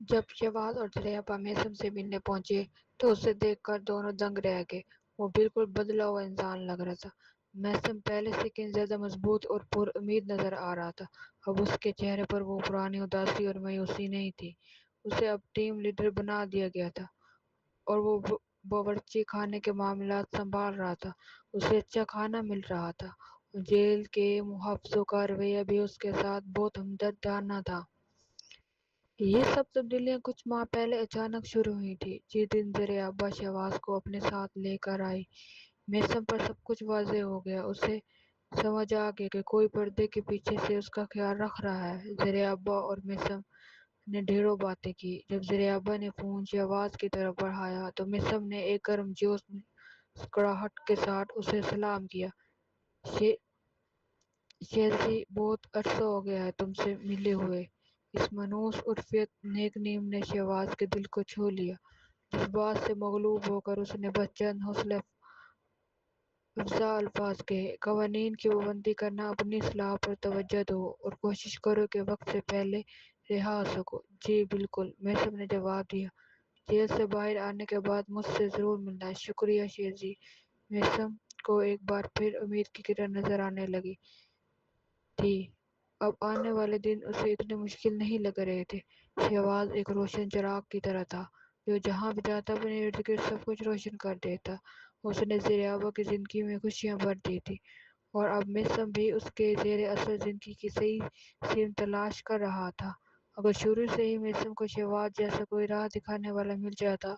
جب شہباز اور زلیخا میثم سے ملنے پہنچے تو اسے دیکھ کر دونوں دنگ رہ گئے۔ وہ بالکل بدلا ہوا انسان لگ رہا تھا۔ میثم پہلے سے کہیں زیادہ مضبوط اور پر امید نظر آ رہا تھا۔ اب اس کے چہرے پر وہ پرانی اداسی اور مایوسی نہیں تھی۔ اسے اب ٹیم لیڈر بنا دیا گیا تھا اور وہ باورچی خانے کے معاملات سنبھال رہا تھا۔ اسے اچھا کھانا مل رہا تھا اور جیل کے محافظوں کا رویہ بھی اس کے ساتھ بہت ہمدردانہ تھا۔ یہ سب تبدیلیاں کچھ ماہ پہلے اچانک شروع ہوئی تھیں، جس دن زر ابا شہباز کو اپنے ساتھ لے کر آئی۔ میثم پر سب کچھ واضح ہو گیا۔ اسے سمجھ آ گیا کہ کوئی پردے کے پیچھے سے اس کا خیال رکھ رہا ہے۔ زر ابا اور میثم نے ڈھیروں باتیں کی۔ جب زر ابا نے فون شہباز کی طرف بڑھایا تو میثم نے ایک گرم جوش مسکراہٹ کے ساتھ اسے سلام کیا۔ شہزی، بہت عرصہ ہو گیا ہے تم سے ملے ہوئے۔ اس منحوس عرفیت نیک نیم نے شہباز کے دل کو چھو لیا۔ جذبات سے مغلوب ہو کر اس نے بس چند حوصلہ افزا الفاظ کہے۔ قوانین کی پابندی کرنا، اپنی اصلاح پر توجہ دو اور کوشش کرو کہ وقت سے پہلے رہا ہو سکو۔ جی بالکل، میثم نے جواب دیا۔ جیل سے باہر آنے کے بعد مجھ سے ضرور ملنا۔ شکریہ شہزی۔ میثم کو ایک بار پھر امید کی کرن نظر آنے لگی تھی۔ اب آنے والے دن اسے اتنے مشکل نہیں لگ رہے تھے۔ شہباز ایک روشن چراغ کی طرح تھا جو جہاں بھی جاتا اپنے ارد گرد سب کچھ روشن کر دیتا۔ اس نے زر ابا کی زندگی میں خوشیاں بھر دی تھی اور اب میثم بھی اس کے زیر اثر زندگی کی صحیح سمت تلاش کر رہا تھا۔ اگر شروع سے ہی میثم کو شہباز جیسا کوئی راہ دکھانے والا مل جاتا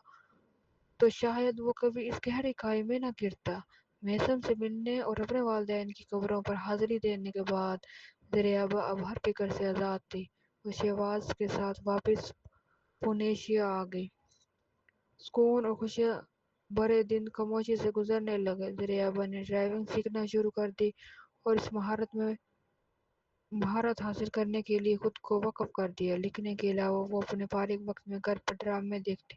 تو شاید وہ کبھی اس گہری کھائی میں نہ گرتا۔ میثم سے ملنے اور اپنے والدین کی قبروں پر حاضری دینے کے بعد زر ابا اب ہر فکر سے آزاد تھی۔ وہ شہباز کے ساتھ واپس پونیشیا آ گئی۔ سکون اور خوشیاں بھرے دن خاموشی سے گزرنے لگے۔ زر ابا نے ڈرائیونگ سیکھنا شروع کر دی اور اس مہارت میں مہارت حاصل کرنے کے لیے خود کو وقف کر دیا۔ لکھنے کے علاوہ وہ اپنے فارغ وقت میں گھر پر ڈرامے دیکھتی،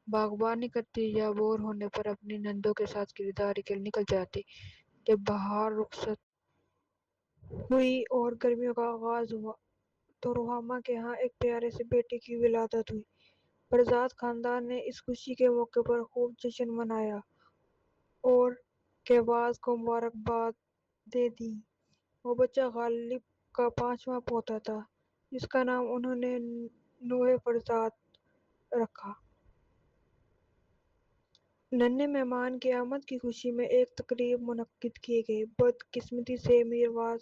باغبانی کرتی یا بور ہونے پر اپنی نندوں کے ساتھ خریداری کے لیے نکل جاتی۔ جب بہار رخصت ہوئی اور گرمیوں کا آغاز ہوا تو روحامہ کے ہاں ایک پیارے سے بیٹے کی ولادت ہوئی۔ برزاد خاندان نے اس خوشی کے موقع پر خوب جشن منایا اور شہباز کو مبارکباد دے دی۔ وہ بچہ غالب کا 5واں پوتا تھا جس کا نام انہوں نے نوح برزاد رکھا۔ ننھے مہمان کی آمد کی خوشی میں ایک تقریب منعقد کی گئی۔ بدقسمتی سے میرواز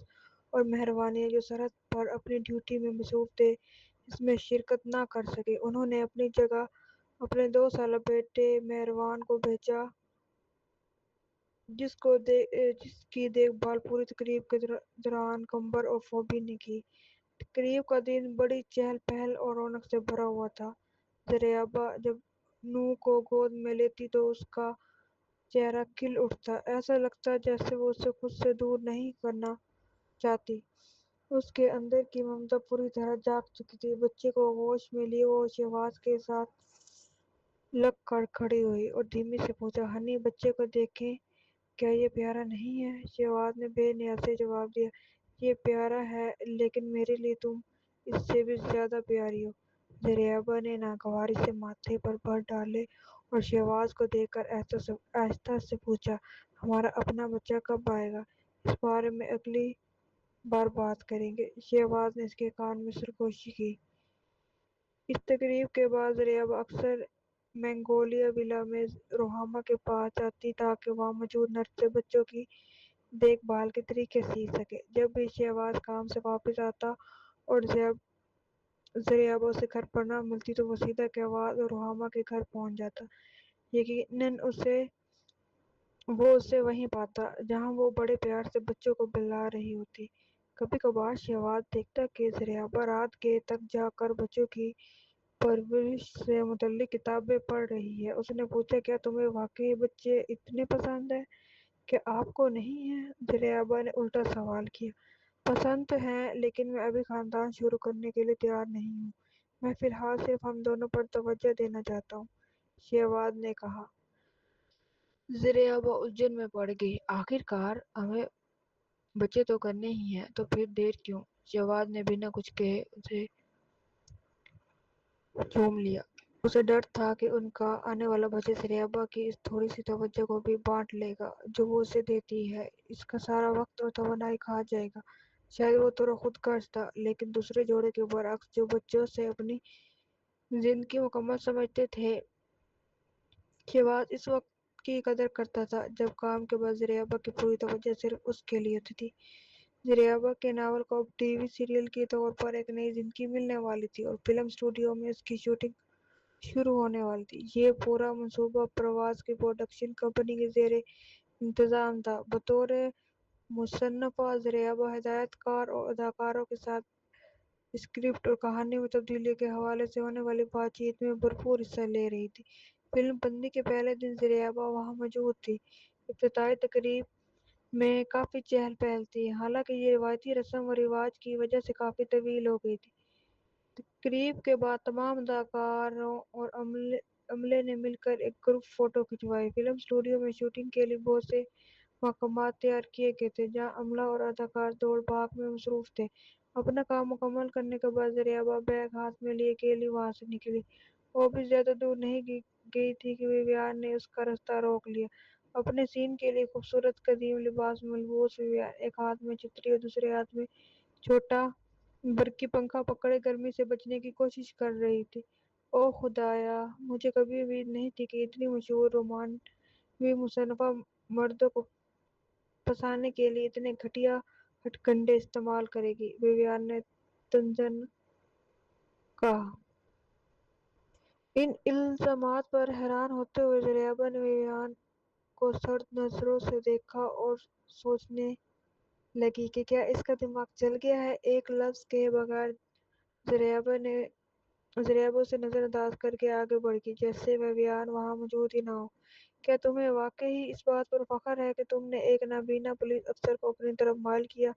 اور مہروانیاں جو سرحد پر اپنی ڈیوٹی میں مصروف تھے اس میں شرکت نہ کر سکے۔ انہوں نے اپنی جگہ اپنے 2 سالہ بیٹے مہروان کو بھیجا جس کی دیکھ بھال پوری تقریب کے دوران قمر اور فوبی نے کی۔ تقریب کا دن بڑی چہل پہل اور رونق سے بھرا ہوا تھا۔ زر ابا جب نوح کو گود میں لیتی تو اس کا چہرہ کھل اٹھتا، ایسا لگتا جیسے وہ اسے خود سے دور نہیں کرنا چاہتی۔ اس کے اندر کی ممتا پوری طرح جاگ چکی تھی۔ بچے کو ہوش میں لیے وہ شہباز کے ساتھ لگ کر کھڑی ہوئی اور دھیمی سے پوچھا، ہنی، بچے کو دیکھیں، کیا یہ پیارا نہیں ہے؟ شہباز نے بے نیازی سے جواب دیا، یہ پیارا ہے لیکن میرے لیے تم اس سے بھی زیادہ پیاری ہو۔ زر ابا نے ناگواری سے ماتھے پر بر ڈالے اور شہباز کو دیکھ کر آہستہ سے پوچھا، ہمارا اپنا بچہ کب آئے گا؟ اس بارے میں اگلی بار بات کریں گے۔ شہباز نے اس کے کان میں سرگوشی کی۔ اس تقریب کے بعد زر ابا اکثر مینگولیا ولا میں روحامہ کے پاس جاتی تاکہ وہاں موجود نرسیں بچوں کی دیکھ بھال کے طریقے سیکھ سکیں۔ جب بھی شہباز کام سے واپس آتا اور زر ابا اسے گھر پر نہ ملتی تو وہ سیدھا شہباز اور روحامہ کے گھر پہنچ جاتا۔ یقیناً وہ اسے وہیں پاتا جہاں وہ بڑے پیار سے بچوں کو بلا رہی ہوتی۔ کبھی کبھار شہباز دیکھتا کہ زر ابا رات گئے تک جاگ کر بچوں کی پرورش سے متعلق کتابیں پڑھ رہی ہے۔ اس نے پوچھا، کیا تمہیں واقعی بچے اتنے پسند ہیں کہ آپ کو نہیں ہیں؟ زر ابا نے الٹا سوال کیا، پسند تو ہیں لیکن میں ابھی خاندان شروع کرنے کے لیے تیار نہیں ہوں۔ میں فی الحال صرف ہم دونوں پر توجہ دینا چاہتا ہوں، شہباز نے کہا۔ زر ابا الجھن میں پڑ گئی۔ آخر کار ہمیں بچے تو کرنے ہی ہیں تو پھر دیر کیوں؟ شہباز نے بنا کچھ کہے اسے چوم لیا۔ اسے ڈر تھا کہ ان کا آنے والا بچہ سریابا کی اس تھوڑی سی توجہ کو بھی بانٹ لے گا جو وہ اسے دیتی ہے۔ اس کا سارا وقت اور توانائی کھا جائے گا۔ شاید وہ تو خود غرض تھا، لیکن دوسرے جوڑے کے برعکس جو بچوں سے اپنی زندگی مکمل سمجھتے تھے، شہباز اس وقت کی قدر کرتا تھا جب کام کے بعد زریابا کی پوری توجہ صرف اس کے لیے ہوتی تھی۔ زریابا کے ناول کو اب ٹی وی سیریل کے طور پر ایک نئی زندگی ملنے والی تھی اور فلم اسٹوڈیو میں اس کی شوٹنگ شروع ہونے والی تھی۔ یہ پورا منصوبہ پرواز کی پروڈکشن کمپنی کے زیر انتظام تھا۔ بطور مصنفہ، زریابا ہدایت کار اور اداکاروں کے ساتھ اسکرپٹ اور کہانی میں تبدیلی کے حوالے سے ہونے والی بات چیت میں بھرپور حصہ لے رہی تھی۔ فلم بندی کے پہلے دن زریابا وہاں موجود تھی۔ افتتاحی تقریب میں کافی چہل پہل تھی، حالانکہ یہ روایتی رسم و رواج کی وجہ سے کافی طویل ہو گئی تھی۔ تقریب کے بعد تمام اداکاروں اور عملے نے مل کر ایک گروپ فوٹو کھنچوائی۔ فلم اسٹوڈیو میں شوٹنگ کے لیے بہت سے مقامات تیار کیے گئے تھے جہاں عملہ اور اداکار دوڑ بھاگ میں مصروف تھے۔ اپنا کام مکمل کرنے کے بعد زریابا بیگ ہاتھ میں لیے اکیلی وہاں سے نکلی۔ وہ بھی زیادہ دور نہیں گئی تھی کہ ویویان نے اس کا راستہ روک لیا۔ اپنے سین کے لیے خوبصورت قدیم لباس میں ملبوس ویویان ایک ہاتھ میں چھتری اور دوسرے ہاتھ میں چھوٹا برقی پنکھا پکڑے گرمی سے بچنے کی کوشش کر رہی تھی۔ اوہ خدایا، مجھے کبھی امید نہیں تھی کہ اتنی مشہور رومانوی مصنفہ مردوں کو پھنسانے کے لیے اتنے گھٹیا ہتھ کنڈے استعمال کرے گی، ویویان نے طنزاً کہا۔ ان الزامات پر حیران ہوتے ہوئے زریابا نے ویویان کو سرد نظروں سے دیکھا اور سوچنے لگی کہ کیا اس کا دماغ چل گیا ہے۔ ایک لفظ کہے بغیر زریابا اسے نظر انداز کرکے آگے بڑھ گئی، جیسے ویویان وہاں موجود ہی نہ ہو۔ کیا تمہیں واقعی اس بات پر فخر ہے کہ تم نے ایک نابینا پولیس افسر کو اپنی طرف مائل کیا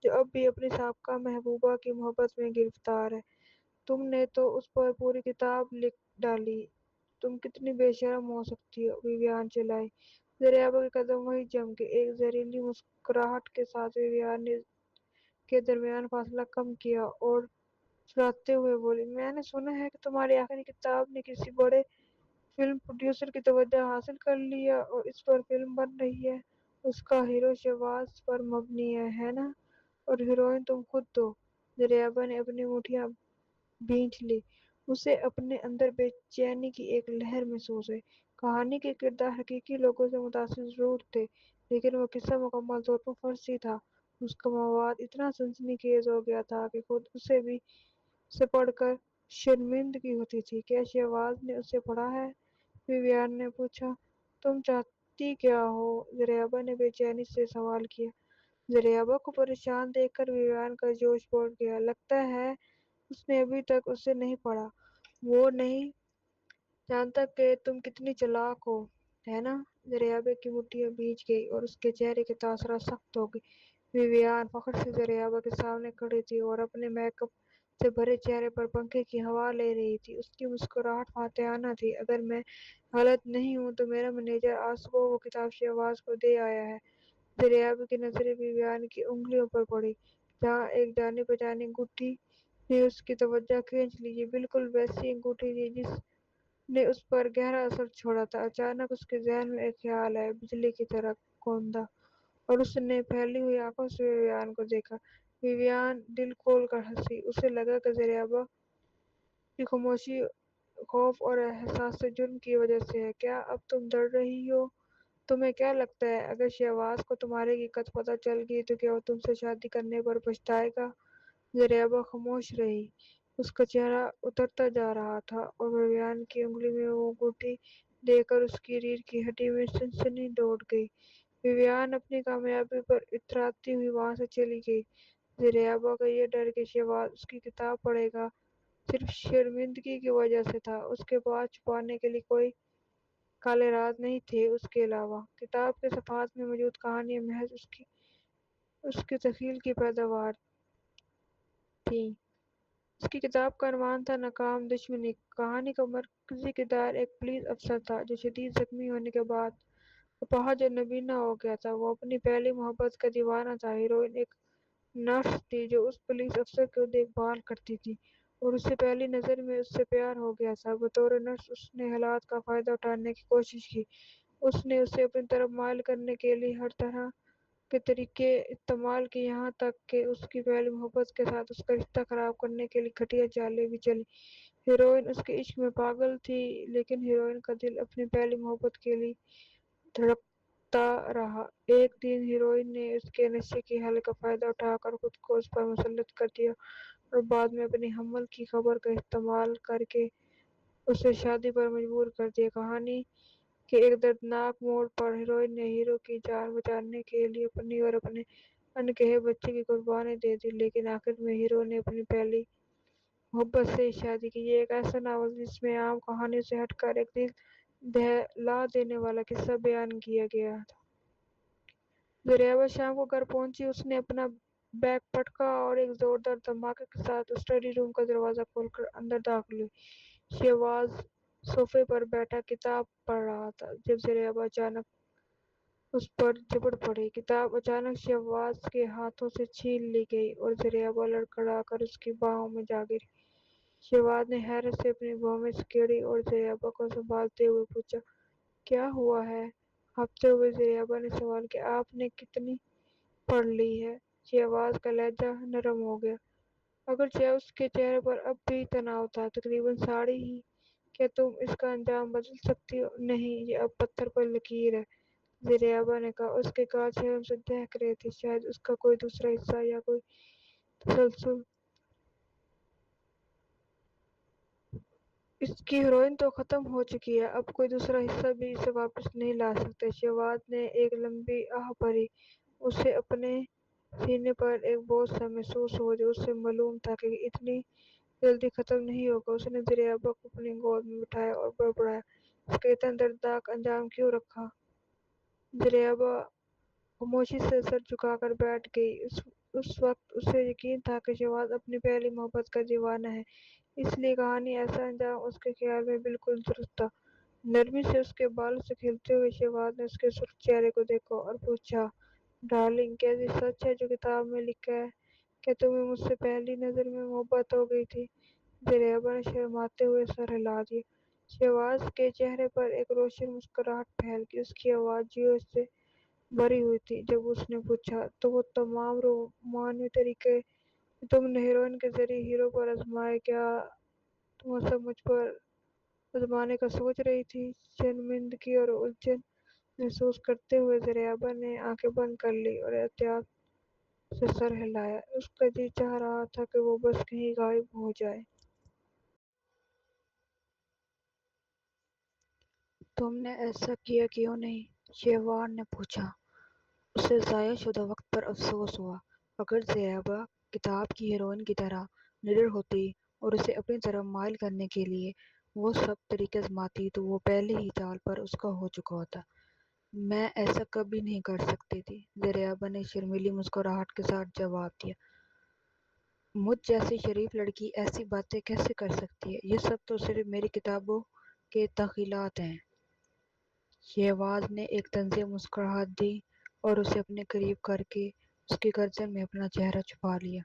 جو اب بھی اپنی سابقہ محبوبہ کی محبت میں گرفتار ہے؟ تم نے تو اس پر پوری کتاب لکھ ڈالی، تم کتنی بے شرم ہو سکتی ہو، ویویان چلائی۔ زریابا کے قدم وہیں جم گئے۔ ایک زہریلی مسکراہٹ کے ساتھ ویویان نے کے درمیان فاصلہ کم کیا اور سراہتے ہوئے بولی، میں نے سنا ہے کہ تمہاری آخری کتاب نے کسی بڑے فلم پروڈیوسر کی توجہ حاصل کر لی ہے اور اس پر فلم بن رہی ہے۔ اس کا ہیرو شہباز پر مبنی ہے نا؟ اور ہیروئن تم خود ہو۔ زریابا نے اپنی مٹھیاں بھینچ لی، اسے اپنے اندر بے چینی کی ایک لہر محسوس ہوئی۔ کہانی کے کردار حقیقی لوگوں سے متاثر ضرور تھے، لیکن وہ قصہ مکمل طور پر فرضی تھا۔ اس کا مواد اتنا سنسنی خیز ہو گیا تھا کہ خود اسے پڑھ کر شرمندگی ہوتی تھی۔ کیا شہباز نے اسے پڑھا ہے؟ ویویان نے پوچھا۔ تم چاہتی کیا ہو؟ زریابا نے بے چینی سے سوال کیا۔ زریابا کو پریشان دیکھ کر ویویان کا جوش بڑھ گیا۔ لگتا ہے اس نے ابھی تک اسے نہیں پڑھا۔ وہ نہیں جانتا کہ تم کتنی چالاک ہو، ہے نا؟ زریابا کی مٹھیاں بھینچ گئیں اور اس کے چہرے کے تاثرات سخت ہو گئے۔ ویویان فخر سے زریابا کے سامنے کھڑی تھی اور اپنے میک اپ سے بھرے چہرے پر پنکھے کی ہوا لے رہی تھی۔ اس کی مسکراہٹ فاتحانہ تھی۔ اگر میں غلط نہیں ہوں تو میرا مینیجر آج صبح وہ کتاب شہباز کو دے آیا ہے۔ زریابا کی نظریں ویویان کی انگلیوں پر پڑیں، جہاں ایک جانی پہچانی انگوٹھی نے اس کی توجہ کھینچ لی۔ یہ بالکل ویسی انگوٹھی تھی جس نے اس پر گہرا اثر چھوڑا تھا۔ اچانک اس کے ذہن میں ایک خیال آیا، بجلی کی طرح گوندا، اور اس نے پھیلی ہوئی آنکھوں سے ویویان کو دیکھا۔ ویویان دل کھول کر ہنسی۔ اسے لگا کہ زریابا کی خاموشی خوف اور احساس جرم کی وجہ سے ہے۔ کیا اب تم ڈر رہی ہو؟ تمہیں کیا لگتا ہے اگر شہباز کو تمہاری حقیقت پتہ چل گئی تو کیا وہ تم سے شادی کرنے پر پچھتائے گا؟ زریابا خاموش رہی۔ اس کا چہرہ اترتا جا رہا تھا اور ویویان کی انگلی میں وہ انگوٹھی دیکھ کر اس کی ریڑھ کی ہڈی میں سنسنی دوڑ گئی۔ ویویان اپنی کامیابی پر اتراتی ہوئی وہاں سے چلی گئی۔ زریابا کا یہ ڈر کہ شہباز اس کی کتاب پڑھے گا صرف شرمندگی کی وجہ سے تھا۔ اس کے پاس چھپانے کے لیے کوئی کالے راز نہیں تھے۔ اس کے علاوہ کتاب کے صفحات میں موجود کہانیاں محض اس کی تخیل کی پیداوار تھیں۔ اس کی کتاب کا عنوان تھا ناکام دشمنی۔ کہانی کا مرکزی کردار ایک پولیس افسر تھا جو شدید زخمی ہونے کے بعد اپاہج اور نابینا ہو گیا تھا۔ وہ اپنی پہلی محبت کا دیوانہ تھا۔ ہیروئن ایک نرس تھی جو اس پولیس افسر کی دیکھ بھال کرتی تھی اور اسے پہلی نظر میں اس سے پیار ہو گیا تھا۔ بطور نرس اس نے حالات کا فائدہ اٹھانے کی کوشش کی۔ اس نے اسے اپنی طرف مائل کرنے کے لیے ہر طرح کے طریقے استعمال کیے، یہاں تک کہ اس کی پہلی محبت کے ساتھ اس کا رشتہ خراب کرنے کے لیے گھٹیا چالیں بھی چلیں۔ ہیروئن اس کے عشق میں پاگل تھی، لیکن ہیروئن کا دل اپنی پہلی محبت کے لیے دھڑکتا رہا۔ ایک دن ہیروئن نے اس کے نشے کی حالت کا فائدہ اٹھا کر خود کو اس پر مسلط کر دیا اور بعد میں اپنی حمل کی خبر کا استعمال کر کے اسے شادی پر مجبور کر دیا۔ کہانی کے ایک دردناک موڑ پر ہیروئن نے ہیرو کی جان بچانے کے لیے اپنی اور اپنے انکہے بچے کی قربانی دے دی، لیکن آخر میں ہیرو نے اپنی پہلی محبت سے شادی کی۔ یہ ایک ایسا ناول جس میں عام کہانیوں سے ہٹ کر ایک دل دہلا دینے والا قصہ بیان کیا گیا ہے۔ زریابا شام کو گھر پہنچی۔ اس نے اپنا بیگ پٹکا اور ایک زوردار دھماکے کے ساتھ اسٹڈی روم کا دروازہ کھول کر اندر داخل ہوئی۔ شہباز صوفے پر بیٹھا کتاب پڑھ رہا تھا جب زریابا اچانک اس پر جھپٹ پڑی۔ کتاب اچانک شہباز کے ہاتھوں سے چھین لی گئی اور زریابا لڑکھڑا کر اس کی باہوں میں جا گری۔ شہباز نے حیرت سے اپنی باہوں میں سکیڑی اور زریابا کو سنبھالتے ہوئے پوچھا، کیا ہوا ہے؟ ہانپتے ہوئے زریابا نے سوال کیا، آپ نے کتنی پڑھ لی ہے؟ شہباز کا لہجہ نرم ہو گیا، اگرچہ اس کے چہرے پر اب بھی تناؤ تھا۔ تقریباً ساڑھی ہی، کیا تم اس کا انجام بدل سکتی ہو؟ نہیں، یہ اب پتھر پر لکیر ہے، زریابا نے کہا۔ اس کے گال شرم سے دہک رہے تھے، شاید اس کا کوئی دوسرا حصہ یا کوئی تسلسل اس کی ہیروئن تو ختم ہو چکی ہے، اب کوئی دوسرا حصہ بھی اسے واپس نہیں لا سکتا۔ شہباز نے ایک لمبی آہ بھری۔ اسے اپنے سینے پر ایک بوجھ سا محسوس ہوا جو اسے معلوم تھا کہ اتنی جلدی ختم نہیں ہوگا۔ اس نے زریابا کو اپنی گود میں بٹھایا اور بڑبڑایا، اس کا اتنا دردناک انجام کیوں رکھا؟ زریابا خاموشی سے سر جھکا کر بیٹھ گئی۔ اس وقت اسے یقین تھا کہ شہباز اپنی پہلی محبت کا دیوانہ ہے، اس لیے کہانی ایسا انجام اس کے خیال میں بالکل درست تھا۔ نرمی سے اس کے بالوں سے کھیلتے ہوئے شہباز نے اس کے سرخ چہرے کو دیکھا اور پوچھا، ڈارلنگ، کیا یہ سچ ہے جو کتاب میں لکھا ہے؟ کیا تمہیں مجھ سے پہلی نظر میں محبت ہو گئی تھی؟ زریابا نے شرماتے ہوئے سر ہلا دیا۔ شہباز کے چہرے پر ایک روشن مسکراہٹ پھیل گئی، اس کی آواز جوش سے بھری ہوئی تھی جب اس نے پوچھا، تو وہ تمام رومانوی طریقے جو تم نے ہیروئن کے ذریعے ہیرو پر آزمائے، کیا تم وہ سب مجھ پر آزمانے کا سوچ رہی تھی؟ شرمندگی اور الجھن محسوس کرتے ہوئے زریابا نے آنکھیں بند کر لی اور احتیاط سے سر ہلایا۔ اس کا جی چاہ رہا تھا کہ وہ بس کہیں غائب ہو جائے۔ تم نے ایسا کیا کیوں نہیں؟ شہباز نے پوچھا۔ اسے ضائع شدہ وقت پر افسوس ہوا۔ اگر زریابا کتاب کی ہیروئن کی طرح نڈر ہوتی اور اسے اپنی طرف مائل کرنے کے لیے وہ سب طریقے آزماتی تو وہ پہلے ہی چال پر اس کا ہو چکا ہوتا۔ میں ایسا کبھی نہیں کر سکتی تھی، زریابا نے شرمیلی مسکراہٹ کے ساتھ جواب دیا۔ مجھ جیسی شریف لڑکی ایسی باتیں کیسے کر سکتی ہے؟ یہ سب تو صرف میری کتابوں کے تخیلات ہیں۔ شہباز نے ایک طنزیہ مسکراہٹ دی اور اسے اپنے قریب کر کے اس کی گردن میں اپنا چہرہ چھپا لیا۔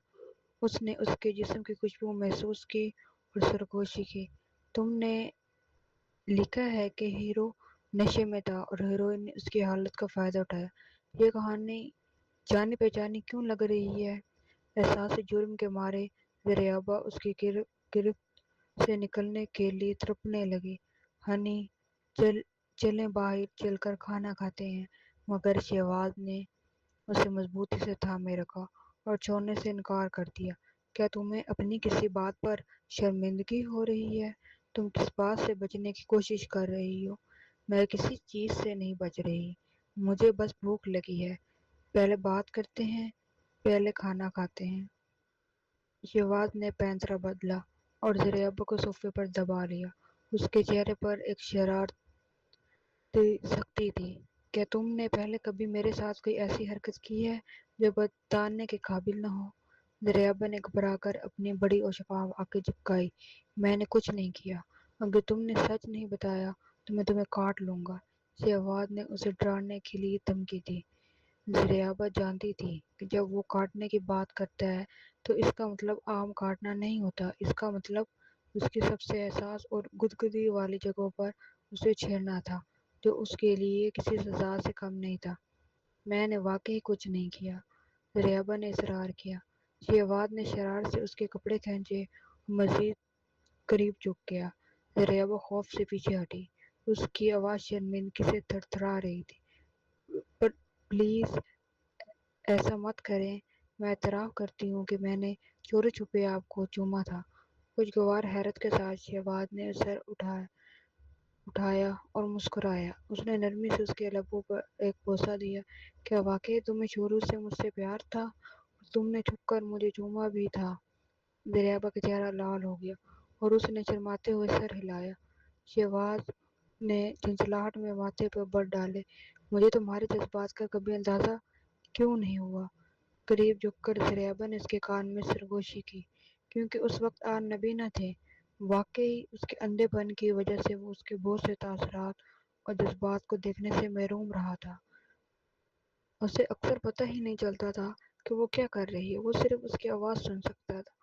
اس نے اس کے جسم کی خوشبو محسوس کی اور سرگوشی کی۔ تم نے لکھا ہے کہ ہیرو نشے میں تھا اور ہیروئن نے اس کی حالت کا فائدہ اٹھایا۔ یہ کہانی جانی پہچانی کیوں لگ رہی ہے؟ احساس جرم کے مارے زریابا اس کی گرفت سے نکلنے کے لیے تڑپنے لگی۔ ہنی، چلیں باہر چل کر کھانا کھاتے ہیں، مگر شہباز نے اسے مضبوطی سے تھامے رکھا اور چھوڑنے سے انکار کر دیا۔ کیا تمہیں اپنی کسی بات پر شرمندگی ہو رہی ہے؟ تم کس بات سے بچنے کی کوشش کر رہی ہو؟ میں کسی چیز سے نہیں بچ رہی، مجھے بس بھوک لگی ہے۔ پہلے بات کرتے ہیں، پہلے کھانا کھاتے ہیں۔ شہباز نے پینطرہ بدلا اور زریابا کو صوفے پر دبا لیا۔ اس کے چہرے پر ایک شرارتی سختی تھی۔ کیا تم نے پہلے کبھی میرے ساتھ کوئی ایسی حرکت کی ہے جو بتانے کے قابل نہ ہو؟ زریابا نے گھبرا کر اپنی بڑی اور شفاف آنکھیں جھپکائیں۔ میں نے کچھ نہیں کیا، اگر تم نے سچ نہیں بتایا تو میں تمہیں کاٹ لوں گا، شہباز نے اسے ڈرانے کے لیے دھمکی دی۔ ذریعہ جانتی تھی کہ جب وہ کاٹنے کی بات کرتا ہے تو اس کا مطلب عام کاٹنا نہیں ہوتا، اس کا مطلب اس کی سب سے حساس اور گدگدی والی جگہوں پر اسے چھیڑنا تھا، جو اس کے لیے کسی سزا سے کم نہیں تھا۔ میں نے واقعی کچھ نہیں کیا، ذریعہ نے اصرار کیا۔ شہواد نے شرارت سے اس کے کپڑے کھینچے اور مزید قریب جھک گیا۔ ذریعہ خوف سے پیچھے ہٹی، اس کی آواز شرمندگی سے تھرتھرا رہی تھی۔ پر پلیز ایسا مت کریں، میں اعتراف کرتی ہوں کہ میں نے چوری چھپے آپ کو چوما تھا۔ خوشگوار حیرت کے ساتھ شہواد نے سر اٹھایا اور مسکرایا۔ اس نے نرمی سے اس کے لبوں پر ایک بوسہ دیا۔ کیا واقعی تمہیں شروع سے مجھ سے پیار تھا اور تم نے چھپ کر مجھے چوما بھی تھا؟ ذریعہ کا چہرہ لال ہو گیا اور اس نے شرماتے ہوئے سر ہلایا۔ شہباز نے جھنجھلاہٹ میں ماتھے پر بر ڈالے۔ مجھے تمہارے جذبات کا کبھی اندازہ کیوں نہیں ہوا؟ قریب جھک کر ذریعہ نے اس کے کان میں سرگوشی کی، کیونکہ اس وقت آن نبی نہ تھے۔ واقعی اس کے اندھے پن کی وجہ سے وہ اس کے بہت سے تاثرات اور جذبات کو دیکھنے سے محروم رہا تھا۔ اسے اکثر پتہ ہی نہیں چلتا تھا کہ وہ کیا کر رہی ہے، وہ صرف اس کی آواز سن سکتا تھا۔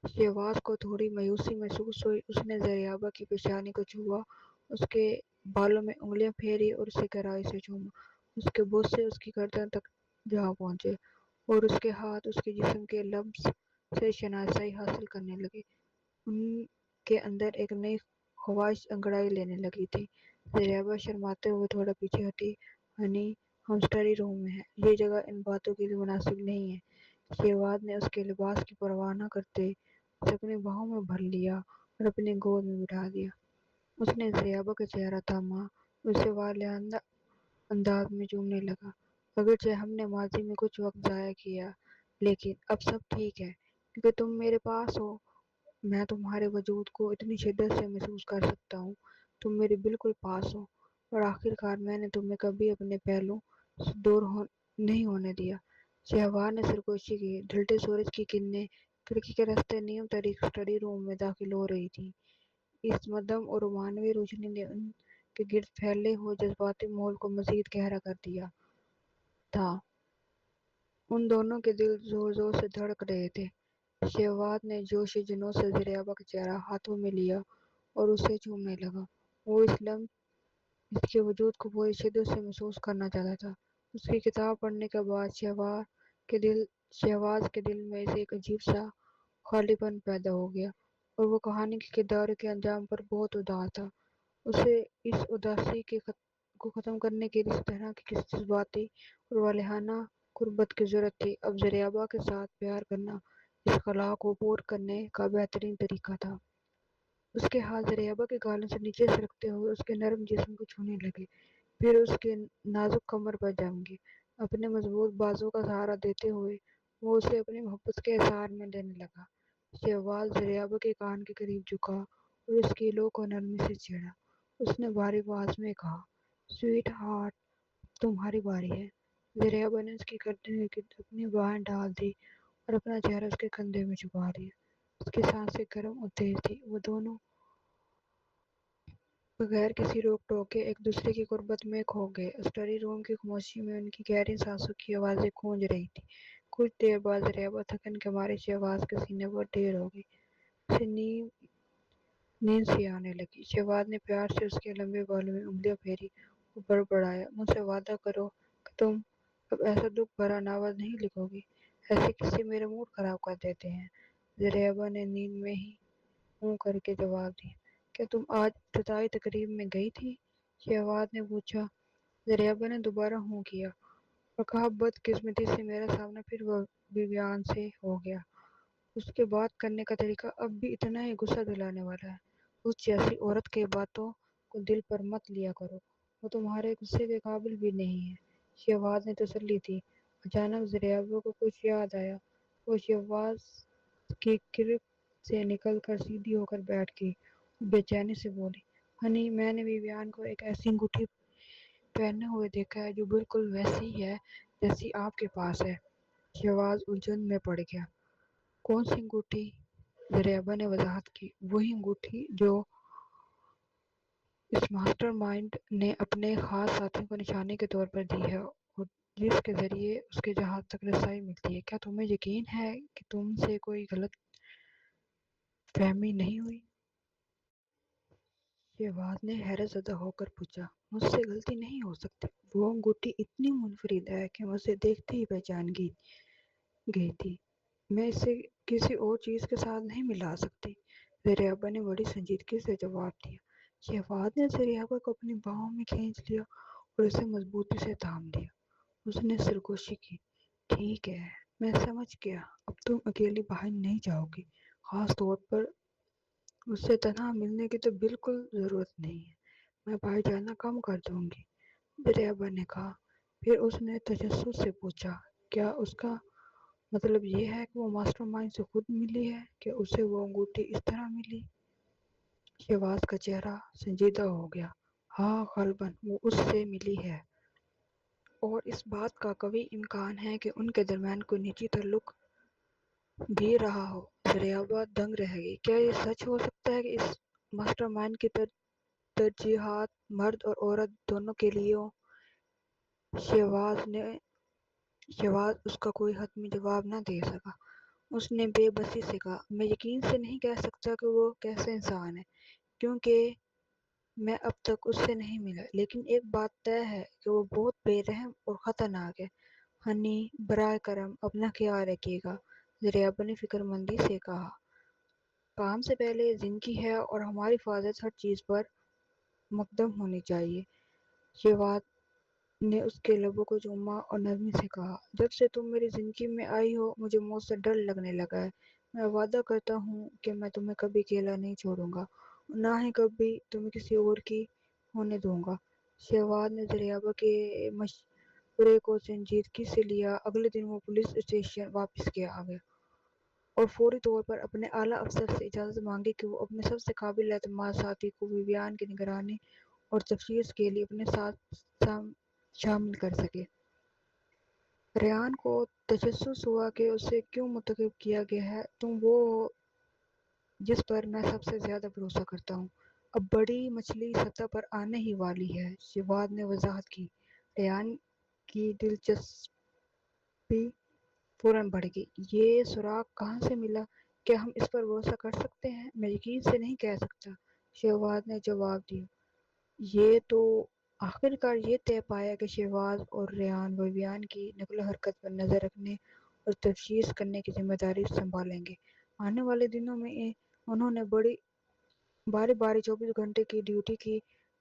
شہباز کو تھوڑی مایوسی محسوس ہوئی۔ اس نے ذریعہ کی پیشانی کو چھوا، اس کے بالوں میں انگلیاں پھیری اور اسے گہرائی سے چوما۔ اس کے بوسے اس کی گردن تک جا پہنچے اور اس کے ہاتھ اس کے جسم کے لمس سے شناسائی حاصل کرنے لگے۔ ان کے اندر ایک نئی خواہش انگڑائی لینے لگی تھی۔ ذریعہ شرماتے ہوئے تھوڑا پیچھے ہٹی۔ ہنی، ہم اسٹڈی روم میں ہیں، یہ جگہ ان باتوں کے لیے مناسب نہیں ہے۔ شہباز نے اس کے لباس کی پرواہ نہ کرتے اسے اپنی باہوں میں بھر لیا اور اپنی گود میں بٹھا دیا۔ اس نے ذریعہ کا چہرہ تھاما، اسے والہانہ انداز میں چومنے لگا۔ اگرچہ ہم نے ماضی میں کچھ وقت ضائع کیا، لیکن اب سب ٹھیک ہے کیونکہ تم میرے پاس ہو۔ میں تمہارے وجود کو اتنی شدت سے محسوس کر سکتا ہوں، تم میرے بالکل پاس ہو، اور آخر کار میں نے تمہیں کبھی اپنے پہلو سے دور نہیں ہونے دیا۔ شہباز نے سرگوشی کی۔ ڈھلتے سورج کی کرنیں کھڑکی کے راستے نیم تاریک اسٹڈی روم میں داخل ہو رہی تھیں۔ اس مدھم اور رومانوی روشنی نے ان کے گرد پھیلے ہوئے جذباتی ماحول کو مزید گہرا کر دیا تھا۔ ان دونوں کے دل زور زور سے دھڑک رہے تھے۔ شہباز نے جوش جنون سے ذریعہ کا چہرہ ہاتھوں میں لیا اور اسے چومنے لگا۔ وہ اس لمحے اس کے وجود کو پوری شدت سے محسوس کرنا چاہتا تھا۔ اس کی کتاب پڑھنے کے بعد شہباز کے دل میں ایک عجیب سا خالی پن پیدا ہو گیا، اور وہ کہانی کے کرداروں کے انجام پر بہت اداس تھا۔ اسے اس اداسی کو ختم کرنے کے لیے اس طرح کی کسی جذباتی اور والہانہ قربت کی ضرورت تھی۔ اب ذریعہ کے ساتھ پیار کرنا اس خلا کو پور کرنے کا بہترین طریقہ تھا۔ اس کے ہاتھ ذریعہ کے گالوں سے نیچے سرکتے ہوئے اس کے نرم جسم کو چھونے لگے، پھر اس کے نازک کمر پر جم گئے۔ اپنے مضبوط بازو کا سہارا دیتے ہوئے وہ اسے اپنی محبت کے اظہار میں لینے لگا۔ شہباز ذریعہ کے کان کے قریب جھکا اور اس کی لو کو نرمی سے چھیڑا۔ اس نے بھاری آواز میں کہا، سویٹ ہارٹ، تمہاری باری ہے۔ ذریعہ نے اس کی گردن کے گرد اپنی باہیں ڈال دی اور اپنا چہرہ اس کے کندھے میں چھپا دیا۔ اس کی سانسیں گرم اور تیز تھیں۔ وہ دونوں بغیر کسی روک ٹوک کے ایک دوسرے کی قربت میں کھو گئے۔ اسٹڈی روم کی خاموشی میں ان کی گہری سانسوں کی آوازیں گونج رہی تھیں۔ کچھ دیر بعد ذریعہ تھکن کے مارے شہباز کے سینے پر ڈھیر ہو گئی۔ اسے نیند سی آنے لگی۔ شہباز نے پیار سے اس کے لمبے بالوں میں انگلیاں پھیری اور بڑبڑایا، مجھ سے وعدہ کرو کہ تم اب ایسا دکھ بھرا ناول نہیں لکھو گی، ایسے قصے میرا موڈ خراب کر دیتے ہیں۔ ذریعہ نے نیند میں ہی منہ کر کے جواب دیا، کیا تم آج افتتاحی تقریب میں گئی تھی؟ شہباز نے پوچھا۔ ذریعہ نے دوبارہ ہوں کیا اور کہا، بدقسمتی سے میرا سامنا پھر ویویان سے ہو گیا۔ اس کے بات کرنے کا طریقہ اب بھی اتنا ہی غصہ دلانے والا ہے۔ اس جیسی عورت کی باتوں کو دل پر مت لیا کرو، وہ تمہارے غصے کے قابل بھی نہیں ہے۔ شہباز نے تسلی دی۔ اچانک ذریعہ کو کچھ یاد آیا۔ وہ شہباز کی گرفت سے نکل کر سیدھی ہو کر بیٹھ گئی اور بے چینی سے بولی، ہنی، میں نے ویویان کو ایک ایسی انگوٹھی پہنے ہوئے دیکھا ہے جو بالکل ویسی ہے جیسی آپ کے پاس ہے۔ شہباز الجھن میں پڑ گیا۔ کون سی انگوٹھی؟ ذریعہ نے وضاحت کی، وہی انگوٹھی جو اس ماسٹر مائنڈ نے اپنے خاص ساتھی کو نشانی کے طور پر دی ہے، اور جس کے ذریعے اس کے جہاز تک رسائی ملتی ہے۔ کیا تمہیں یقین ہے کہ تم سے کوئی غلط فہمی نہیں ہوئی؟ شہباز نے حیرت زدہ ہو کر پوچھا۔ مجھ سے غلطی نہیں ہو سکتی، وہ انگوٹھی اتنی منفرد ہے کہ میں اسے دیکھتے ہی پہچان گئی تھی۔ میں اسے کسی اور چیز کے ساتھ نہیں ملا سکتی۔ زریابا نے بڑی سنجیدگی سے جواب دیا۔ شہباز نے زریابا کو اپنی باہوں میں کھینچ لیا اور اسے مضبوطی سے تھام لیا۔ اس نے سرگوشی کی۔ ٹھیک ہے، میں سمجھ گیا، اب تم اکیلی باہر نہیں جاؤ گی، خاص طور پر اس سے تنہا ملنے کی تو بالکل ضرورت نہیں ہے، میں باہر جانا کم کر دوں گی، زریابا نے کہا۔ پھر اس نے تجسس سے پوچھا، کیا اس کا مطلب یہ ہے کہ وہ ماسٹر مائنڈ سے خود ملی ہے کہ اسے وہ انگوٹھی اس طرح ملی؟ شہباز کا چہرہ سنجیدہ ہو گیا۔ ہاں، غالباً وہ اس سے ملی ہے، اور اس بات کا قوی امکان ہے کہ ان کے درمیان کوئی نجی تعلق بھی رہا ہو۔ زریابا دنگ رہ گئی۔ کیا یہ سچ ہو سکتا ہے کہ اس ماسٹر مائنڈ کی ترجیحات مرد اور عورت دونوں کے لیے ہوں؟ شہباز اس کا کوئی حتمی جواب نہ دے سکا۔ اس نے بے بسی سے کہا، میں یقین سے نہیں کہہ سکتا کہ وہ کیسے انسان ہے، کیونکہ میں اب تک اس سے نہیں ملا، لیکن ایک بات طے ہے کہ وہ بہت بے رحم اور خطرناک ہے۔ ہنی، براہ کرم اپنا خیال رکھیے گا، زریابا نے فکر مندی سے کہا۔ کام سے پہلے زندگی ہے اور ہماری حفاظت ہر چیز پر مقدم ہونی چاہیے۔ شہباز نے اس کے لبوں کو چوما اور نرمی سے کہا، جب سے تم میری زندگی میں آئی ہو مجھے موت سے ڈر لگنے لگا ہے۔ میں وعدہ کرتا ہوں کہ میں تمہیں کبھی اکیلا نہیں چھوڑوں گا، اور نہ ہی کبھی تمہیں کسی اور کی ہونے دوں گا۔ شہباز نے زریابا کے مشورے کو سنجیدگی سے لیا۔ اگلے دن وہ پولیس اسٹیشن واپس آ گیا اور فوری طور پر اپنے اعلیٰ افسر سے اجازت مانگی کہ وہ اپنے سب سے قابل اعتماد ساتھی کو ویویان کی نگرانی اور تفتیش کے لیے اپنے ساتھ شامل کر سکے۔ ریان کو تجسس ہوا کہ اسے کیوں منتخب کیا گیا ہے۔ تم وہ ہو جس پر میں سب سے زیادہ بھروسہ کرتا ہوں۔ اب بڑی مچھلی سطح پر آنے ہی والی ہے، شہباز نے وضاحت کی۔ ریان کی دلچسپی فوراً بڑھ گئی۔ یہ سراغ کہاں سے ملا؟ کیا ہم اس پر بھروسہ کر سکتے ہیں؟ میں یقین سے نہیں کہہ سکتا، شہباز نے جواب دیا۔ یہ تو آخرکار یہ طے پایا کہ شہباز اور ریان ویویان کی نقل و حرکت پر نظر رکھنے اور تفتیش کرنے کی ذمہ داری سنبھالیں گے۔ آنے والے دنوں میں انہوں نے باری باری 24 گھنٹے کی ڈیوٹی کی۔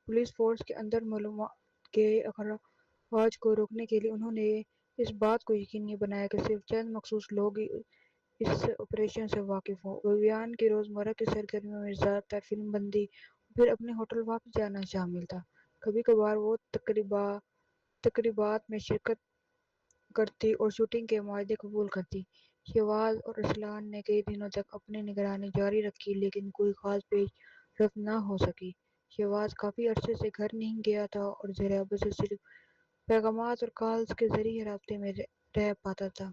پولیس فورس کے اندر معلومات کے اخراج کو روکنے کے لیے انہوں نے اس بات کو یقینی بنایا کہ صرف چند مخصوص لوگ ہی اس آپریشن سے واقف ہوں۔ ویویان کی روزمرہ کی سرگرمیوں میں زیادہ تر فلم بندی اور پھر اپنے ہوٹل واپس جانا شامل تھا۔ کبھی کبھار وہ تقریبات میں شرکت کرتی اور شوٹنگ کے معاہدے قبول کرتی۔ شہباز اور ارسلان نے کئی دنوں تک اپنی نگرانی جاری رکھی، لیکن کوئی خاص پیش رفت نہ ہو سکی۔ شہباز کافی عرصے سے گھر نہیں گیا تھا اور زریابا سے صرف پیغامات اور کالز کے ذریعے رابطے میں رہ پاتا تھا۔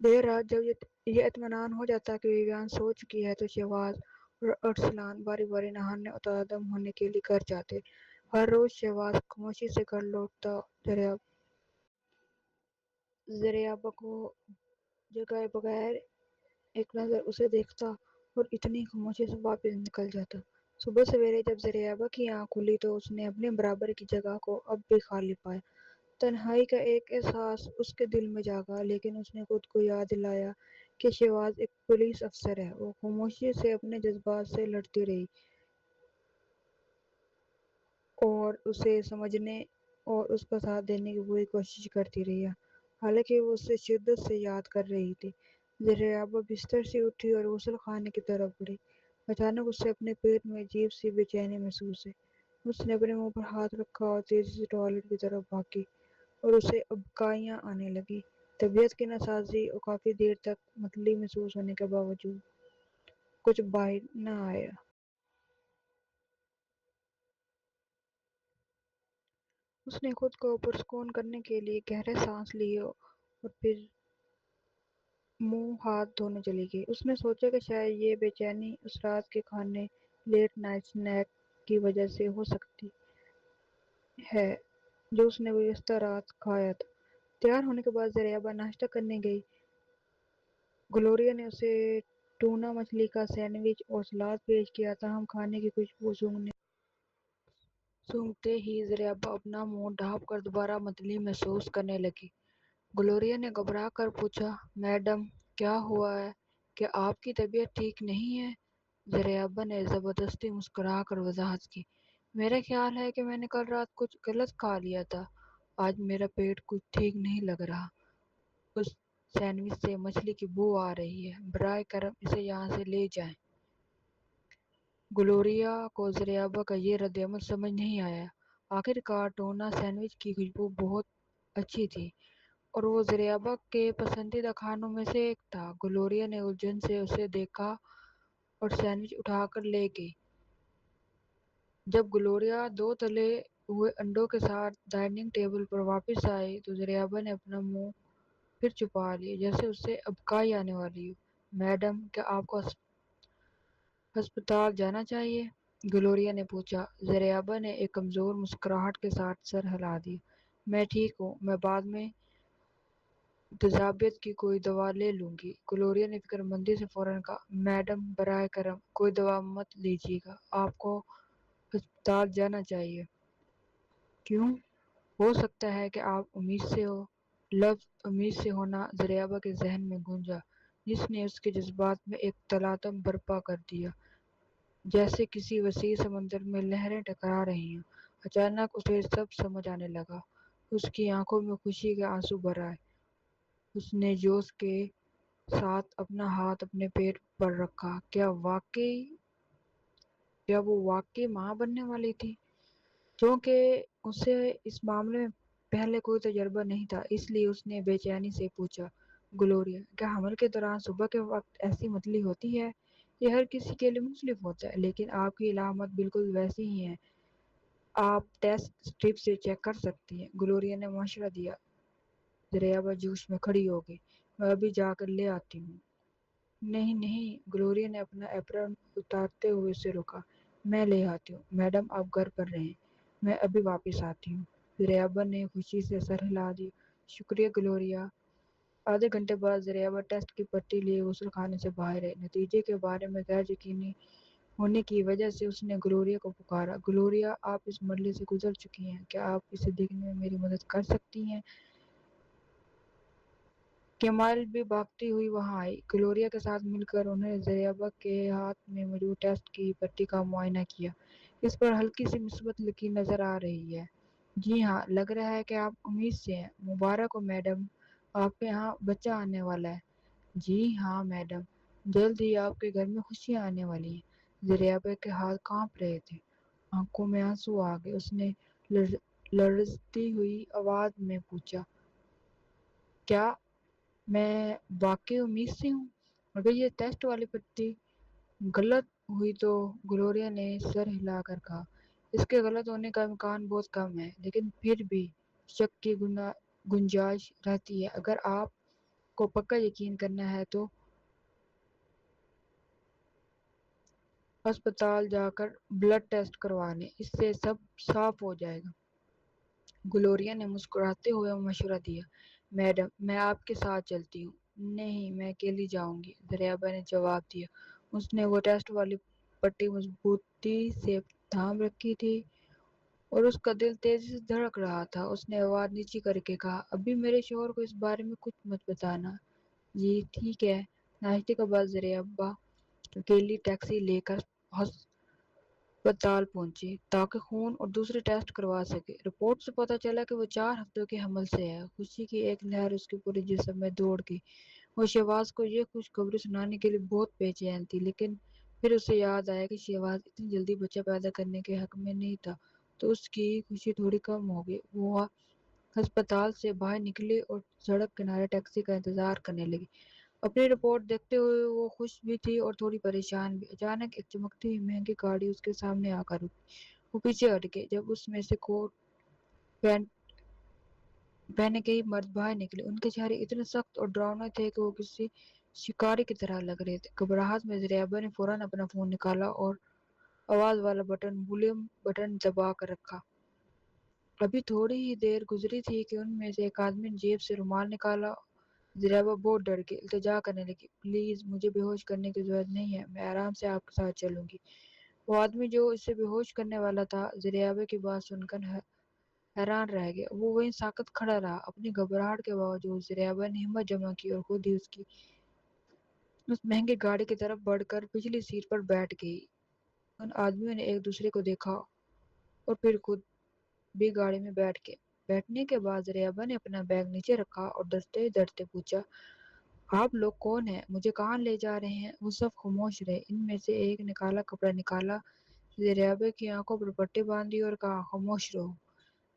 دیر رات جب یہ اطمینان ہو جاتا کہ ویویان سو چکی ہے تو شہباز اور ارسلان باری باری نہانے اور تازہ دم ہونے کے لیے گھر جاتے۔ ہر روز شہباز خاموشی سے گھر لوٹتا، زریابا کو جگائے بغیر ایک نظر اسے دیکھتا اور اتنی خاموشی سے واپس نکل جاتا۔ صبح سویرے جب زریابا کی آنکھ کھلی تو اس نے اپنے برابر کی جگہ کو اب بھی خالی پایا۔ تنہائی کا ایک احساس اس کے دل میں جاگا، لیکن اس نے خود کو یاد دلایا کہ شہباز ایک پولیس افسر ہے۔ وہ خاموشی سے اپنے جذبات سے لڑتی رہی اور اسے سمجھنے اور اس کا ساتھ دینے کی پوری کوشش کرتی رہی، حالانکہ وہ اسے شدت سے یاد کر رہی تھی۔ زریابا بستر سے اٹھی اور غسل خانے کی طرف بڑھی۔ اچانک اسے اپنے پیٹ میں عجیب سی بے چینی محسوس ہوئی۔ اس نے اپنے منہ پر ہاتھ رکھا اور تیزی سے ٹوائلٹ کی طرف بھاگی، اور اسے ابکائیاں آنے لگیں۔ طبیعت کی ناسازی اور کافی دیر تک معطلی محسوس ہونے کے باوجود کچھ باہر نہ آیا۔ اس نے خود کو پرسکون کرنے کے لیے گہرے سانس لیے اور پھر منہ ہاتھ دھونے چلی گئی۔ اس نے سوچا کہ شاید یہ بے چینی اس رات کے کھانے، لیٹ نائٹ سنیک کی وجہ سے ہو سکتی ہے۔ جو اس نے گزشتہ رات کھایا تھا۔ تیار ہونے کے بعد زریابہ ناشتہ کرنے گئی۔ گلوریا نے اسے ٹونا مچھلی کا سینڈوچ اور سلاد پیش کیا، تاہم کھانے کی خوشبو سونگھتے ہی زریابہ اپنا منہ ڈھانپ کر دوبارہ متلی محسوس کرنے لگی۔ گلوریا نے گھبرا کر پوچھا، میڈم کیا ہوا ہے؟ کیا آپ کی طبیعت ٹھیک نہیں ہے؟ زریابہ نے زبردستی مسکرا کر وضاحت کی، میرا خیال ہے کہ میں نے کل رات کچھ غلط کھا لیا تھا۔ آج میرا پیٹ کچھ ٹھیک نہیں لگ رہا۔ اس سینڈوچ سے مچھلی کی بو آ رہی ہے، براہ کرم اسے یہاں سے لے جائیں۔ گلوریا کو زریابہ کا یہ رد عمل سمجھ نہیں آیا۔ آخر کار ٹونا سینڈوچ کی خوشبو بہت اچھی تھی اور وہ زریابہ کے پسندیدہ کھانوں میں سے ایک تھا۔ گلوریا نے الجھن سے اسے دیکھا اور سینڈوچ اٹھا کر لے گئی۔ جب گلوریا دو تلے ہوئے انڈوں کے ساتھ ڈائننگ ٹیبل پر واپس آئی تو زریابہ نے اپنا منہ پھر چھپا لیا، جیسے اسے ابکائی آنے والی ہو۔ میڈم کیا آپ کو ہسپتال جانا چاہیے؟ گلوریا نے پوچھا۔ زریابہ نے ایک کمزور مسکراہٹ کے ساتھ سر ہلا دیا، میں ٹھیک ہوں، میں بعد میں تذابیت کی کوئی دوا لے لوں گی۔ گلوریا نے فکر مندی سے فوراً کہا، میڈم براہ کرم کوئی دوا مت لیجیے گا، آپ کو ہسپتال جانا چاہیے۔ کیوں؟ ہو سکتا ہے کہ آپ امید سے ہو۔ لفظ امید سے ہونا زریابہ کے ذہن میں گونجا، جس نے اس کے جذبات میں ایک تلاطم برپا کر دیا، جیسے کسی وسیع سمندر میں لہریں ٹکرا رہی ہوں۔ اچانک اسے سب سمجھ آنے لگا۔ اس کی آنکھوں میں خوشی کے آنسو بھر آئے۔ اس نے جوش کے ساتھ اپنا ہاتھ اپنے پیٹ پر رکھا۔ کیا وہ واقعی ماں بننے والی تھی؟ کیونکہ اسے اس معاملے میں پہلے کوئی تجربہ نہیں تھا، اس لیے اس نے بے چینی سے پوچھا، گلوریا کیا حمل کے دوران صبح کے وقت ایسی متلی ہوتی ہے؟ یہ ہر کسی کے لیے مختلف ہوتا ہے، لیکن آپ کی علامات بالکل ویسی ہی ہیں۔ آپ ٹیسٹ اسٹرپ سے چیک کر سکتی ہیں۔ گلوریا نے مشورہ دیا۔ زریابہ جوش میں کھڑی ہو گئی، میں ابھی جا کر لے آتی ہوں۔ نہیں نہیں، گلوریا نے اپنا ایپرن اتارتے ہوئے اسے روکا، میں لے آتی ہوں۔ میڈم آپ گھر پر رہیں، میں ابھی واپس آتی ہوں۔ زریابہ نے خوشی سے سر ہلا دیا، شکریہ گلوریا۔ آدھے گھنٹے بعد زریابہ ٹیسٹ کی پٹی لیے غسل خانے سے باہر آئی۔ نتیجے کے بارے میں غیر یقینی ہونے کی وجہ سے اس نے گلوریا کو پکارا، گلوریا آپ اس مرحلے سے گزر چکی ہیں، کیا آپ اسے دیکھنے میں میری مدد کر سکتی ہیں؟ کیمائل بھی بھاگتی ہوئی وہاں آئی۔ گلوریا کے ساتھ مل کر انہوں نے زریابہ کے ہاتھ میں موجود ٹیسٹ کی پٹی کا معائنہ کیا۔ اس پر ہلکی سی مثبت لکیر نظر آ رہی ہے۔ جی ہاں، لگ رہا ہے کہ آپ امید سے ہیں۔ مبارک ہو میڈم، آپ کے یہاں بچہ آنے والا ہے۔ جی ہاں میڈم، جلد ہی آپ کے گھر میں خوشیاں آنے والی ہیں۔ زریابہ کے ہاتھ کانپ رہے تھے، آنکھوں میں آنسو آ گئے۔ اس نے لرزتی ہوئی آواز میں پوچھا، کیا میں واقعی امید سے ہوں؟ اگر یہ ٹیسٹ والی پٹی غلط ہوئی تو؟ گلوریا نے سر ہلا کر کہا، اس کے غلط ہونے کا امکان بہت کم ہے، لیکن پھر بھی شک کی گنجائش رہتی ہے۔ اگر آپ کو پکا یقین کرنا ہے تو ہسپتال جا کر بلڈ ٹیسٹ کروا لیں، اس سے سب صاف ہو جائے گا۔ گلوریا نے مسکراتے ہوئے مشورہ دیا، میڈم میں آپ کے ساتھ چلتی ہوں۔ نہیں، میں اکیلی جاؤں گی، زریابہ نے جواب دیا۔ اس نے وہ ٹیسٹ والی پٹی مضبوطی سے تھام رکھی تھی اور اس کا دل تیزی سے دھڑک رہا تھا۔ اس نے آواز نیچی کر کے کہا، ابھی میرے شوہر کو اس بارے میں کچھ مت بتانا۔ جی ٹھیک ہے۔ ناشتے کے بعد زریابہ اکیلی ٹیکسی لے کر ہسپتال پہنچی تاکہ خون اور دوسرے ٹیسٹ کروا سکے۔ رپورٹ سے پتہ چلا کہ وہ 4 ہفتوں کے حمل سے ہے۔ خوشی کی ایک لہر اس کے پورے جسم میں دوڑ گئی۔ وہ شہباز کو یہ خوشخبری سنانے کے لیے بہت بے چین تھی، لیکن پھر اسے یاد آیا کہ شہباز اتنی جلدی بچہ پیدا کرنے کے حق میں نہیں تھا، تو اس کی خوشی تھوڑی کم ہو گئی۔ وہ ہسپتال سے باہر نکلی اور سڑک کنارے ٹیکسی کا انتظار کرنے لگی۔ اپنی رپورٹ دیکھتے ہوئے وہ خوش بھی تھی اور تھوڑی پریشان بھی۔ اچانک ایک چمکتی ہوئی مہنگی گاڑی اس کے سامنے آ کر رکی۔ وہ پیچھے ہٹ گئی جب اس میں سے کوٹ پہنے کئی مرد باہر نکلے۔ ان کے چہرے اتنے سخت اور ڈراؤنے تھے کہ وہ کسی شکاری کی طرح لگ رہے تھے۔ گھبراہٹ میں زریابہ نے فوراً اپنا فون نکالا اور آواز والا والیوم بٹن دبا کر رکھا۔ ابھی تھوڑی ہی دیر گزری تھی کہ ان میں سے ایک آدمی نے جیب سے رومال نکالا۔ ڈرائیور بہت ڈر کے التجا کرنے لگی، پلیز مجھے بے ہوش کرنے کی ضرورت نہیں ہے، میں آرام سے آپ کے ساتھ چلوں گی۔ وہ آدمی جو اسے بے ہوش کرنے والا تھا ڈرائیور کی بات سن کر حیران رہ گیا۔ وہ وہیں ساکت کھڑا رہا، اپنی گھبراہٹ کے باوجود۔ ڈرائیور نے ہمت جمع کی اور خود ہی اس مہنگی گاڑی کی طرف بڑھ کر پچھلی سیٹ پر بیٹھ گئی۔ ان آدمیوں نے ایک دوسرے کو دیکھا اور پھر خود بھی گاڑی میں بیٹھنے کے بعد ڈرائیور نے اپنا بیگ نیچے رکھا اور ڈرتے ڈرتے پوچھا، آپ لوگ کون ہیں؟ مجھے کہاں لے جا رہے ہیں؟ وہ سب خاموش رہے۔ ان میں سے ایک نے کالا کپڑا نکالا، ڈرائیور کی آنکھوں پر پٹی باندھی اور کہا، خاموش رہو۔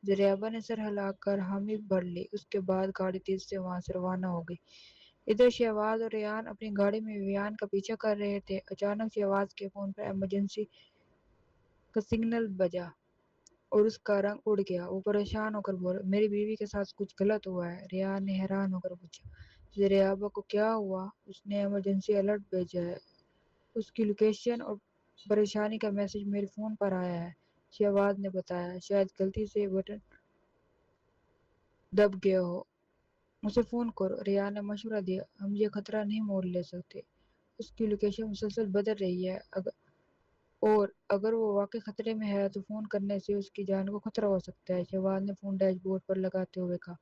ڈرائیور نے سر ہلا کر حامی بھر لی۔ اس کے بعد گاڑی تیزی سے وہاں سے روانہ ہو گئی۔ ادھر شہباز اور ریان اپنی گاڑی میں ویان کا پیچھا کر رہے تھے۔ اچانک شہباز کے فون پر ایمرجنسی کا سگنل بجا اور اس کا رنگ اڑ گیا۔ وہ پریشان ہو کر بولا، میری بیوی کے ساتھ کچھ غلط ہوا ہے۔ ریان نے حیران ہو کر پوچھا، ڈرائیور کو کیا ہوا؟ اس نے ایمرجنسی الرٹ بھیجا ہے، اس کی لوکیشن اور پریشانی کا میسج میرے فون پر آیا ہے، شہباز نے بتایا۔ شاید غلطی سے بٹن دب گیا ہو، اسے فون کرو۔ ریان نے مشورہ دیا، ہم یہ خطرہ نہیں مول لے سکتے، اس کی لوکیشن مسلسل بدل رہی ہے، اور اگر وہ واقعی خطرے میں ہے تو فون کرنے سے اس کی جان کو خطرہ ہو سکتا ہے۔ شہباز نے فون ڈیش بورڈ پر لگاتے ہوئے کہا،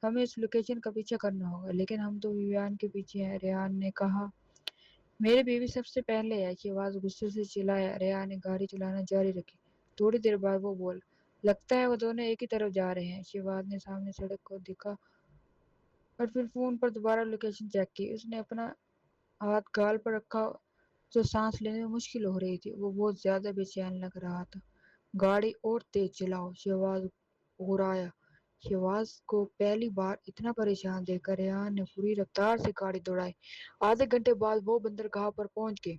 ہمیں اس لوکیشن کا پیچھا کرنا ہوگا، لیکن ہم تو ویوان کے پیچھے ہیں۔ ریان نے کہا، میری بیوی سب سے پہلے ہے، شہباز غصے سے چلایا۔ ریان نے گاڑی چلانا جاری رکھی۔ تھوڑی دیر بعد وہ بولا، لگتا ہے وہ دونوں ایک ہی طرف جا رہے ہیں۔ شہباز نے سامنے سڑک کو دیکھا اور پھر فون پر دوبارہ لوکیشن چیک کی۔ اس نے اپنا ہاتھ گال پر رکھا تو سانس لینے میں مشکل ہو رہی تھی، وہ بہت زیادہ بے چین لگ رہا تھا۔ گاڑی اور تیز چلاؤ، شہباز غرایا۔ شہباز کو پہلی بار اتنا پریشان دیکھ کر ریحان نے پوری رفتار سے گاڑی دوڑائی۔ آدھے گھنٹے بعد وہ بندرگاہ پر پہنچ گئے۔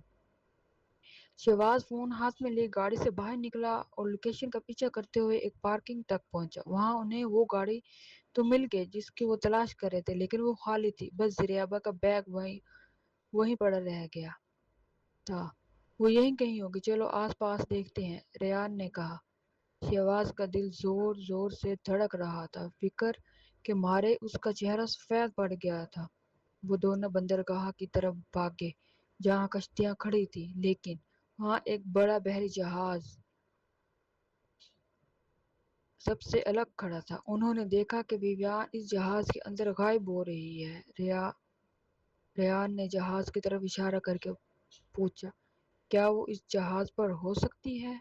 شہباز فون ہاتھ میں لے گاڑی سے باہر نکلا اور لوکیشن کا پیچھا کرتے ہوئے ایک پارکنگ تک پہنچا۔ وہاں انہیں وہ گاڑی تو مل گئی جس کی وہ تلاش کر رہے تھے، لیکن وہ خالی تھی، بس ڈرائیور کا بیگ وہیں پڑا رہ گیا تھا۔ وہ یہیں کہیں ہوگی، چلو آس پاس دیکھتے ہیں، ریان نے کہا۔ شہباز کا دل زور زور سے دھڑک رہا تھا، فکر کے مارے اس کا چہرہ سفید پڑ گیا تھا۔ وہ دونوں بندرگاہ کی طرف بھاگے جہاں کشتیاں کھڑی تھیں، لیکن وہاں ایک بڑا بحری جہاز سب سے الگ کھڑا تھا۔ انہوں نے دیکھا کہ ویوان اس جہاز کے اندر غائب ہو رہی ہے۔ ریان نے جہاز کی طرف اشارہ کر کے پوچھا، کیا وہ اس جہاز پر ہو سکتی ہے؟